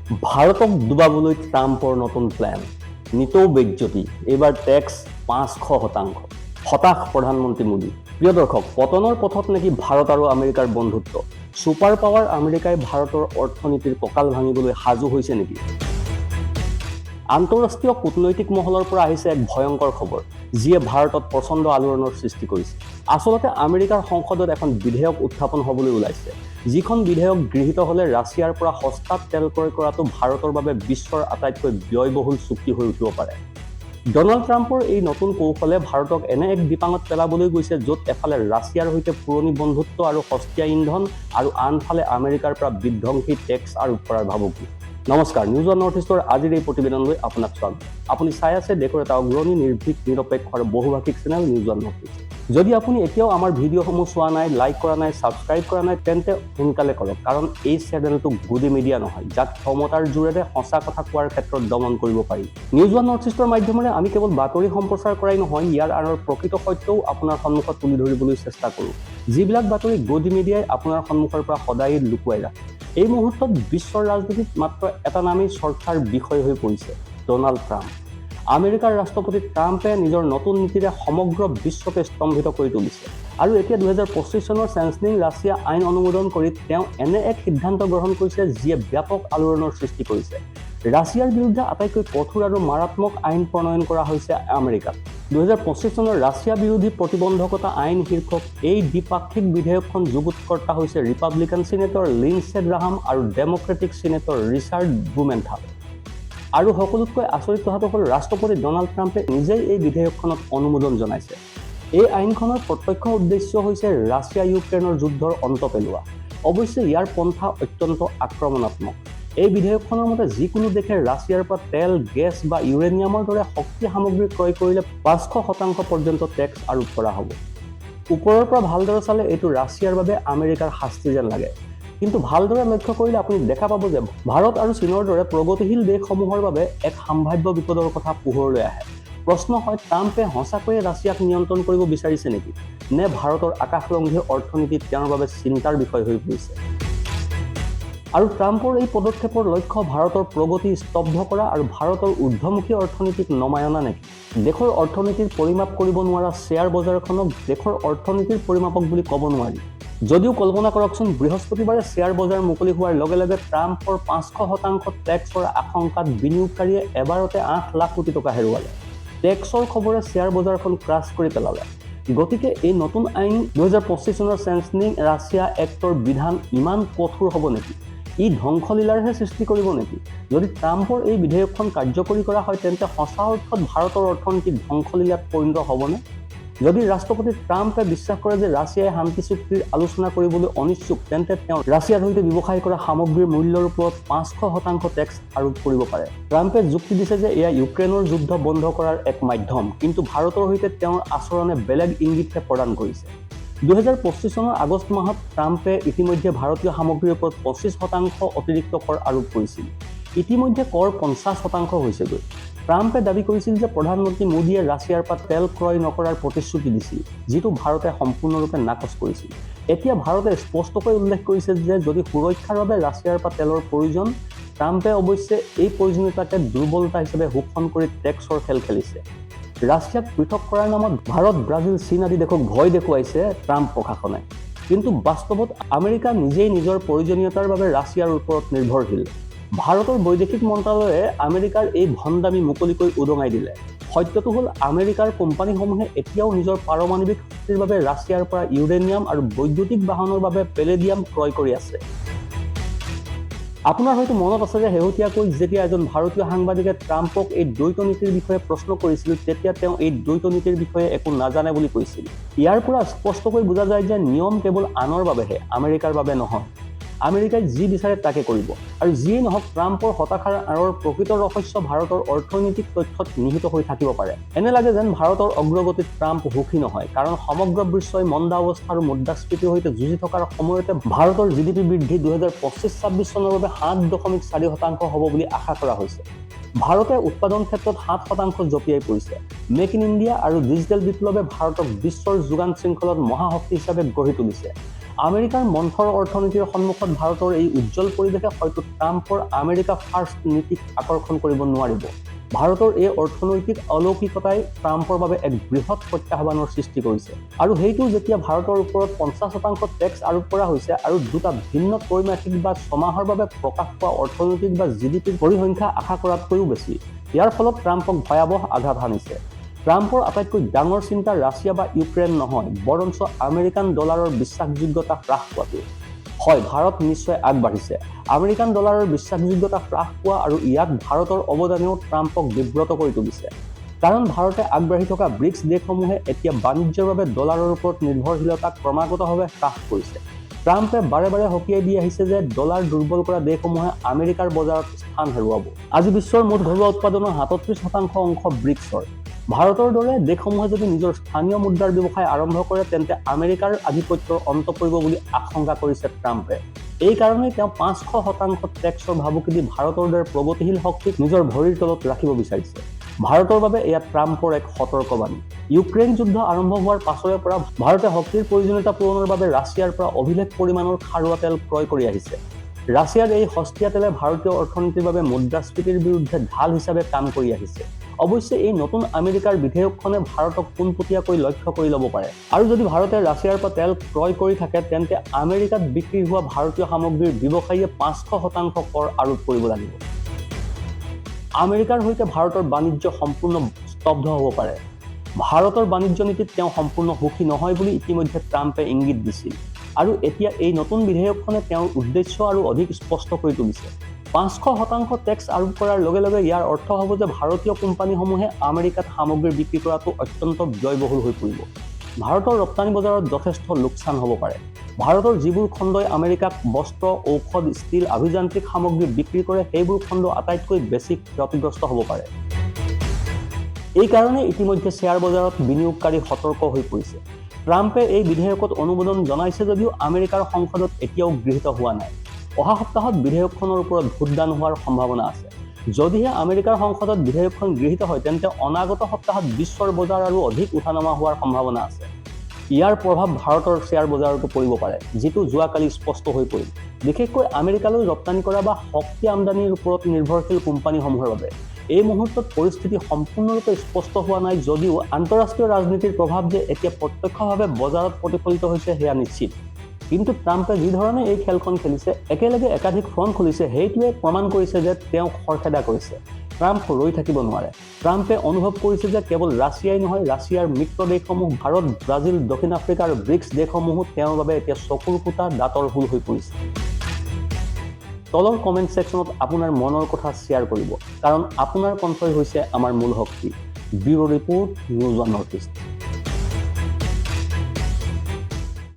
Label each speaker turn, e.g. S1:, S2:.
S1: ভাৰতক ডুবাবলৈ ট্ৰাম্পৰ নতুন প্লেন, নিতৌ বেজ্জতি, এইবাৰ টেক্স ৫০০%। হতাশ প্ৰধানমন্ত্ৰী মোদী। প্ৰিয় দৰ্শক, পতনৰ পথত নেকি ভাৰত আৰু আমেৰিকাৰ বন্ধুত্ব? ছুপাৰ পাৱাৰ আমেৰিকাই ভাৰতৰ অৰ্থনীতিৰ কঁকাল ভাঙিবলৈ সাজু হৈছে নেকি? আন্তঃৰাষ্ট্ৰীয় কূটনৈতিক মহলৰ পৰা আহিছে এক ভয়ংকৰ খবৰ, যিয়ে ভাৰতত প্ৰচণ্ড আলোড়নৰ সৃষ্টি কৰিছে। আচলতে আমেৰিকাৰ সংসদত এখন বিধেয়ক উত্থাপন হ'বলৈ ওলাইছে, যিখন বিধেয়ক গৃহীত হ'লে ৰাছিয়াৰ পৰা সস্তাত তেল ক্ৰয় কৰাটো ভাৰতৰ বাবে বিশ্বৰ আটাইতকৈ ব্যয়বহুল চুক্তি হৈ উঠিব পাৰে। ডনাল্ড ট্ৰাম্পৰ এই নতুন কৌশলে ভাৰতক এনে এক বিপাঙত পেলাবলৈ গৈছে, য'ত এফালে ৰাছিয়াৰ সৈতে পুৰণি বন্ধুত্ব আৰু সস্তীয়া ইন্ধন, আৰু আনফালে আমেৰিকাৰ পৰা বিধ্বংসী টেক্স আৰোপ কৰাৰ ভাবুকি। নমস্কাৰ, নিউজ অন নৰ্থ ইষ্টৰ আজিৰ এই প্ৰতিবেদনলৈ আপোনাক স্বাগত। আপুনি চাই আছে দেশৰ এটা অগ্ৰণী, নিৰ্ভীক, নিৰপেক্ষ আৰু বহুভাষিক channel news on north east. যদি আপুনি এতিয়াও আমাৰ ভিডিঅ'সমূহ চোৱা নাই, লাইক কৰা নাই, ছাবস্ক্ৰাইব কৰা নাই, তেন্তে সোনকালে কৰক, কাৰণ এই চেনেলটো গুডি মিডিয়া নহয়, যাক ক্ষমতাৰ জোৰেৰে সঁচা কথা কোৱাৰ ক্ষেত্ৰত দমন কৰিব পাৰি। নিউজ অন নৰ্থ ইষ্টৰ মাধ্যমেৰে আমি কেৱল বাতৰি সম্প্ৰচাৰ কৰাই নহয়, ইয়াৰ আঁৰৰ প্ৰকৃত সত্যও আপোনাৰ সন্মুখত তুলি ধৰিবলৈ চেষ্টা কৰোঁ, যিবিলাক বাতৰি গুডি মিডিয়াই আপোনাৰ সন্মুখৰ পৰা সদায় লুকুৱাই ৰাখে। এই মুহূৰ্তত বিশ্বৰ ৰাজনীতিত মাত্ৰ এটা নামেই চৰ্চাৰ বিষয় হৈ পৰিছে: ডনাল্ড ট্ৰাম্প। আমেৰিকাৰ ৰাষ্ট্ৰপতি ট্ৰাম্পে নিজৰ নতুন নীতিৰে সমগ্ৰ বিশ্বকে স্তম্ভিত কৰি তুলিছে। আৰু এতিয়া ২০২৫ চনৰ চেঞ্চনিং ৰাছিয়া আইন অনুমোদন কৰি তেওঁ এনে এক সিদ্ধান্ত গ্ৰহণ কৰিছে, যিয়ে ব্যাপক আলোড়নৰ সৃষ্টি কৰিছে। ৰাছিয়াৰ বিৰুদ্ধে আটাইতকৈ কঠোৰ আৰু মাৰাত্মক আইন প্ৰণয়ন কৰা হৈছে আমেৰিকাত। ২০২৫ চনৰ ৰাছিয়া বিৰোধী প্ৰতিবন্ধকতা আইন শীৰ্ষক এই দ্বিপাক্ষিক বিধেয়কখন যুগুতকৰ্তা হৈছে ৰিপাব্লিকান চিনেটৰ লিণ্ডছে গ্ৰাহাম আৰু ডেম'ক্ৰেটিক চিনেটৰ ৰিচাৰ্ড ব্লুমেনথাল। আৰু সকলোতকৈ আচৰিত কথাটো হ'ল, ৰাষ্ট্ৰপতি ডনাল্ড ট্ৰাম্পে নিজেই এই বিধেয়কখনত অনুমোদন জনাইছে। এই আইনখনৰ প্ৰত্যক্ষ উদ্দেশ্য হৈছে ৰাছিয়া ইউক্ৰেইনৰ যুদ্ধৰ অন্ত পেলোৱা। অৱশ্যে ইয়াৰ পন্থা অত্যন্ত আক্ৰমণাত্মক। এই বিধেয়কখনৰ মতে, যিকোনো দেশে ৰাছিয়াৰ পৰা তেল, গেছ বা ইউৰেনিয়ামৰ দৰে শক্তি সামগ্ৰী ক্ৰয় কৰিলে ৫০০% পৰ্যন্ত টেক্স আৰোপ কৰা হ'ব। ওপৰৰ পৰা ভালদৰে চালে এইটো ৰাছিয়াৰ বাবে আমেৰিকাৰ শাস্তি যেন লাগে। কিন্তু ভালদৰে লক্ষ্য কৰিলে আপুনি দেখা পাব যে ভাৰত আৰু চীনৰ দৰে প্ৰগতিশীল দেশসমূহৰ বাবে এক সাম্ভাৱ্য বিপদৰ কথা পোহৰলৈ আহে। প্ৰশ্ন হয়, ট্ৰাম্পে সঁচাকৈয়ে ৰাছিয়াক নিয়ন্ত্ৰণ কৰিব বিচাৰিছে নেকি? নে ভাৰতৰ আকাশলংঘী অৰ্থনীতি তেওঁৰ বাবে চিন্তাৰ বিষয় হৈ পৰিছে? আৰু ট্ৰাম্পৰ এই পদক্ষেপৰ লক্ষ্য ভাৰতৰ প্ৰগতি স্তব্ধ কৰা আৰু ভাৰতৰ ঊৰ্ধ্বমুখী অৰ্থনীতিক নমাই অনা নেকি? দেশৰ অৰ্থনীতিৰ পৰিমাপ কৰিব নোৱাৰা শ্বেয়াৰ বজাৰখনক দেশৰ অৰ্থনীতিৰ পৰিমাপক বুলি ক'ব নোৱাৰি। যদিও কল্পনা কৰকচোন, বৃহস্পতিবাৰে শ্বেয়াৰ বজাৰ মুকলি হোৱাৰ লগে লগে ট্ৰাম্পৰ ৫০০% টেক্সৰ আশংকাত বিনিয়োগকাৰীয়ে এবাৰতে ৮ লাখ কোটি টকা হেৰুৱালে। টেক্সৰ খবৰে শ্বেয়াৰ বজাৰখন ক্ৰাছ কৰি পেলালে। গতিকে এই নতুন আইন ২০২৫ চনৰ চেঞ্চনিং ৰাছিয়া এক্টৰ বিধান ইমান কঠোৰ হ'ব নেকি? ই ধ্বংসলীলাৰহে সৃষ্টি কৰিব নেকি? যদি ট্ৰাম্পৰ এই বিধেয়কখন কাৰ্যকৰী কৰা হয়, তেন্তে সঁচা অৰ্থত ভাৰতৰ অৰ্থনীতি ধ্বংসলীলাত পৰিণত হ'বনে? যদি ৰাষ্ট্ৰপতি ট্ৰাম্পে বিশ্বাস কৰে যে ৰাছিয়াই শান্তি চুক্তিৰ আলোচনা কৰিবলৈ অনিচ্ছুক, তেন্তে তেওঁ ৰাছিয়াৰ সৈতে ব্যৱসায় কৰা সামগ্ৰীৰ মূল্যৰ ওপৰত ৫০০% টেক্স আৰোপ কৰিব পাৰে। ট্ৰাম্পে যুক্তি দিছে যে এয়া ইউক্ৰেইনৰ যুদ্ধ বন্ধ কৰাৰ এক মাধ্যম, কিন্তু ভাৰতৰ সৈতে তেওঁৰ আচৰণে বেলেগ ইংগিতহে প্ৰদান কৰিছে। ২০২৫ চনৰ আগষ্ট মাহত ট্ৰাম্পে ইতিমধ্যে ভাৰতীয় সামগ্ৰীৰ ওপৰত ২৫% অতিৰিক্ত কৰ আৰোপ কৰিছিল। ইতিমধ্যে কৰ ৫০% হৈছেগৈ। ট্ৰাম্পে দাবী কৰিছিল যে প্ৰধানমন্ত্ৰী মোদীয়ে ৰাছিয়াৰ পৰা তেল ক্ৰয় নকৰাৰ প্ৰতিশ্ৰুতি দিছিল, যিটো ভাৰতে সম্পূৰ্ণৰূপে নাকচ কৰিছিল। এতিয়া ভাৰতে স্পষ্টকৈ উল্লেখ কৰিছে যে যদি সুৰক্ষাৰ বাবে ৰাছিয়াৰ পৰা তেলৰ প্ৰয়োজন, ট্ৰাম্পে অৱশ্যে এই প্ৰয়োজনীয়তাকে দুৰ্বলতা হিচাপে শোষণ কৰি টেক্সৰ খেল খেলিছে। ৰাছিয়াক পৃথক কৰাৰ নামত ভাৰত, ব্ৰাজিল, চীন আদি দেশক ভয় দেখুৱাইছে ট্ৰাম্প প্ৰশাসনে। কিন্তু বাস্তৱত আমেৰিকা নিজেই নিজৰ প্ৰয়োজনীয়তাৰ বাবে ৰাছিয়াৰ ওপৰত নিৰ্ভৰশীল। ভাৰতৰ বৈদেশিক মন্ত্ৰালয়ে আমেৰিকাৰ এই ভণ্ডামি মুকলিকৈ উদঙাই দিলে। সত্যটো হ'ল, আমেৰিকাৰ কোম্পানীসমূহে এতিয়াও নিজৰ পাৰমাণৱিক শক্তিৰ বাবে ৰাছিয়াৰ পৰা ইউৰেনিয়াম আৰু বৈদ্যুতিক বাহনৰ বাবে পেলেডিয়াম ক্ৰয় কৰি আছে। আপোনাৰ হয়তো মনত আছে যে শেহতীয়াকৈ যেতিয়া এজন ভাৰতীয় সাংবাদিকে ট্ৰাম্পক এই দ্বৈত নীতিৰ বিষয়ে প্ৰশ্ন কৰিছিল, তেতিয়া তেওঁ এই দ্বৈত নীতিৰ বিষয়ে একো নাজানে বুলি কৈছিল। ইয়াৰ পৰা স্পষ্টকৈ বুজা যায় যে নিয়ম কেৱল আনৰ বাবেহে, আমেৰিকাৰ বাবে নহয়। আমেৰিকাই যি বিচাৰে তাকে কৰিব। আৰু যিয়েই নহওক, ট্ৰাম্পৰ হতাশাৰ আঁৰৰ প্ৰকৃত ৰহস্য ভাৰতৰ অৰ্থনৈতিক তথ্যত নিহিত হৈ থাকিব পাৰে। এনে লাগে যেন ভাৰতৰ অগ্ৰগতিত ট্ৰাম্প সুখী নহয়, কাৰণ সমগ্ৰ বিশ্বই মন্দা অৱস্থা আৰু মুদ্ৰাস্ফীতিৰ সৈতে যুঁজি থকাৰ সময়তে ভাৰতৰ GDP বৃদ্ধি ২০২৫-২৬ চনৰ বাবে ৭.৪% হ'ব বুলি আশা কৰা হৈছে। ভাৰতে উৎপাদন ক্ষেত্ৰত ৭% জঁপিয়াই পৰিছে। মেক ইন ইণ্ডিয়া আৰু ডিজিটেল বিপ্লৱে ভাৰতক বিশ্বৰ যোগান শৃংখলত মহাশক্তি হিচাপে গঢ়ি তুলিছে। আমেৰিকাৰ মন্থৰ অৰ্থনীতিৰ সন্মুখত ভাৰতৰ এই উজ্জ্বল পৰিৱেশে হয়তো ট্ৰাম্পৰ আমেৰিকা ফাৰ্ষ্ট নীতিক আকৰ্ষণ কৰিব নোৱাৰিব। ভাৰতৰ এই অৰ্থনৈতিক অলৌকিকতাই ট্ৰাম্পৰ বাবে এক বৃহৎ প্ৰত্যাহ্বানৰ সৃষ্টি কৰিছে। আৰু সেইটো যেতিয়া ভাৰতৰ ওপৰত 50% টেক্স আৰোপ কৰা হৈছে আৰু দুটা ভিন্ন ত্ৰৈমাসিক বা ছমাহৰ বাবে প্ৰকাশ পোৱা অৰ্থনৈতিক বা GDPৰ পৰিসংখ্যা আশা কৰাতকৈও বেছি। ইয়াৰ ফলত ট্ৰাম্পক ভয়াৱহ আঘাত হানিছে। ট্ৰাম্পৰ আটাইতকৈ ডাঙৰ চিন্তা ৰাছিয়া বা ইউক্ৰেইন নহয়, বৰঞ্চ আমেৰিকান ডলাৰৰ বিশ্বাসযোগ্যতা হ্ৰাস পোৱাটো। হয়, ভাৰত নিশ্চয় আগবাঢ়িছে। আমেৰিকান ডলাৰৰ বিশ্বাসযোগ্যতা হ্ৰাস পোৱা আৰু ইয়াত ভাৰতৰ অৱদানেও ট্ৰাম্পক বিব্ৰত কৰি তুলিছে। কাৰণ ভাৰতে আগবাঢ়ি থকা ব্ৰিক্স দেশসমূহে এতিয়া বাণিজ্যৰ বাবে ডলাৰৰ ওপৰত নিৰ্ভৰশীলতা ক্ৰমাগতভাৱে হ্ৰাস কৰিছে। ট্ৰাম্পে বাৰে বাৰে সকীয়াই দি আহিছে যে ডলাৰ দুৰ্বল কৰা দেশসমূহে আমেৰিকাৰ বজাৰত স্থান হেৰুৱাব। আজি বিশ্বৰ মুঠ ঘৰুৱা উৎপাদনৰ 37% অংশ ব্ৰিক্সৰ। ভাৰতৰ দৰে দেশসমূহে যদি নিজৰ স্থানীয় মুদ্ৰাৰ ব্যৱসায় আৰম্ভ কৰে তেন্তে আমেৰিকাৰ আধিপত্যৰ অন্ত পৰিব বুলি আশংকা কৰিছে ট্ৰাম্পে। এই কাৰণেই তেওঁ 500% টেক্সৰ ভাবুকি দি ভাৰতৰ দৰে প্ৰগতিশীল শক্তিক নিজৰ ভৰিৰ তলত ৰাখিব বিচাৰিছে। ভাৰতৰ বাবে এয়া ট্ৰাম্পৰ এক সতৰ্কবাণী। ইউক্ৰেইন যুদ্ধ আৰম্ভ হোৱাৰ পাছৰে পৰা ভাৰতে শক্তিৰ প্ৰয়োজনীয়তা পূৰণৰ বাবে ৰাছিয়াৰ পৰা অভিলেখ পৰিমাণৰ খাৰুৱা তেল ক্ৰয় কৰি আহিছে। ৰাছিয়াৰ এই সস্তীয়া তেলে ভাৰতীয় অৰ্থনীতিৰ বাবে মুদ্ৰাস্ফীতিৰ বিৰুদ্ধে ঢাল হিচাপে কাম কৰি আহিছে। অৱশ্যে এই নতুন আমেৰিকাৰ বিধেয়কখনে ভাৰতক পোনপটীয়াকৈ লক্ষ্য কৰি ল'ব পাৰে। আৰু যদি ভাৰতে ৰাছিয়াৰ পৰা তেল ক্ৰয় কৰি থাকে তেন্তে আমেৰিকাত বিক্ৰী হোৱা ভাৰতীয় সামগ্ৰীৰ ব্যৱসায়ীয়ে 500% কৰ আৰোপ কৰিব লাগিব। আমেৰিকাৰ সৈতে ভাৰতৰ বাণিজ্য সম্পূৰ্ণ স্তব্ধ হ'ব পাৰে। ভাৰতৰ বাণিজ্য নীতিত তেওঁ সম্পূৰ্ণ সুখী নহয় বুলি ইতিমধ্যে ট্ৰাম্পে ইংগিত দিছিল। আৰু এতিয়া এই নতুন বিধেয়কখনে তেওঁৰ উদ্দেশ্য আৰু অধিক স্পষ্ট কৰি তুলিছে। 500% টেক্স আৰোপ কৰাৰ লগে লগে ইয়াৰ অৰ্থ হ'ব যে ভাৰতীয় কোম্পানীসমূহে আমেৰিকাত সামগ্ৰী বিক্ৰী কৰাটো অত্যন্ত ব্যয়বহুল হৈ পৰিব। ভাৰতৰ ৰপ্তানি বজাৰত যথেষ্ট লোকচান হ'ব পাৰে। ভাৰতৰ যিবোৰ খণ্ডই আমেৰিকাক বস্ত্ৰ, ঔষধ, ষ্টীল, আভিযান্ত্ৰিক সামগ্ৰী বিক্ৰী কৰে সেইবোৰ খণ্ড আটাইতকৈ বেছি ক্ষতিগ্ৰস্ত হ'ব পাৰে। এই কাৰণে ইতিমধ্যে শ্বেয়াৰ বজাৰত বিনিয়োগকাৰী সতৰ্ক হৈ পৰিছে। ট্ৰাম্পে এই বিধেয়কত অনুমোদন জনাইছে যদিও আমেৰিকাৰ সংসদত এতিয়াও গৃহীত হোৱা নাই। অহা সপ্তাহত বিধেয়কখনৰ ওপৰত ভোটদান হোৱাৰ সম্ভাৱনা আছে। যদিহে আমেৰিকাৰ সংসদত বিধেয়কখন গৃহীত হয় তেন্তে অনাগত সপ্তাহত বিশ্বৰ বজাৰ আৰু অধিক উঠানমা হোৱাৰ সম্ভাৱনা আছে। ইয়াৰ প্ৰভাৱ ভাৰতৰ শ্বেয়াৰ বজাৰতো পৰিব পাৰে, যিটো যোৱাকালি স্পষ্ট হৈ পৰিল, বিশেষকৈ আমেৰিকালৈ ৰপ্তানি কৰা বা শক্তি আমদানিৰ ওপৰত নিৰ্ভৰশীল কোম্পানীসমূহৰ বাবে। এই মুহূৰ্তত পৰিস্থিতি সম্পূৰ্ণৰূপে স্পষ্ট হোৱা নাই যদিও আন্তঃৰাষ্ট্ৰীয় ৰাজনীতিৰ প্ৰভাৱ যে এতিয়া প্ৰত্যক্ষভাৱে বজাৰত প্ৰতিফলিত হৈছে সেয়া নিশ্চিত। কিন্তু ট্ৰাম্পে যি ধৰণে এই খেলখন খেলিছে, একেলগে একাধিক ফ্ৰণ্ট খুলিছে, সেইটোৱে প্ৰমাণ কৰিছে যে তেওঁ খৰখেদা কৰিছে। ট্ৰাম্প ৰৈ থাকিব নোৱাৰে। ট্ৰাম্পে অনুভৱ কৰিছে যে কেৱল ৰাছিয়াই নহয়, ৰাছিয়াৰ মিত্ৰ দেশসমূহ ভাৰত, ব্ৰাজিল, দক্ষিণ আফ্ৰিকা আৰু ব্ৰিক্স দেশসমূহো তেওঁৰ বাবে এতিয়া চকুৰ ফুটা, দাঁতৰ হুল হৈ পৰিছে। তলৰ কমেণ্ট ছেকশ্যনত আপোনাৰ মনৰ কথা শ্বেয়াৰ কৰিব, কাৰণ আপোনাৰ কণ্ঠই হৈছে আমাৰ মূল শক্তি। Bureau report, news on north east.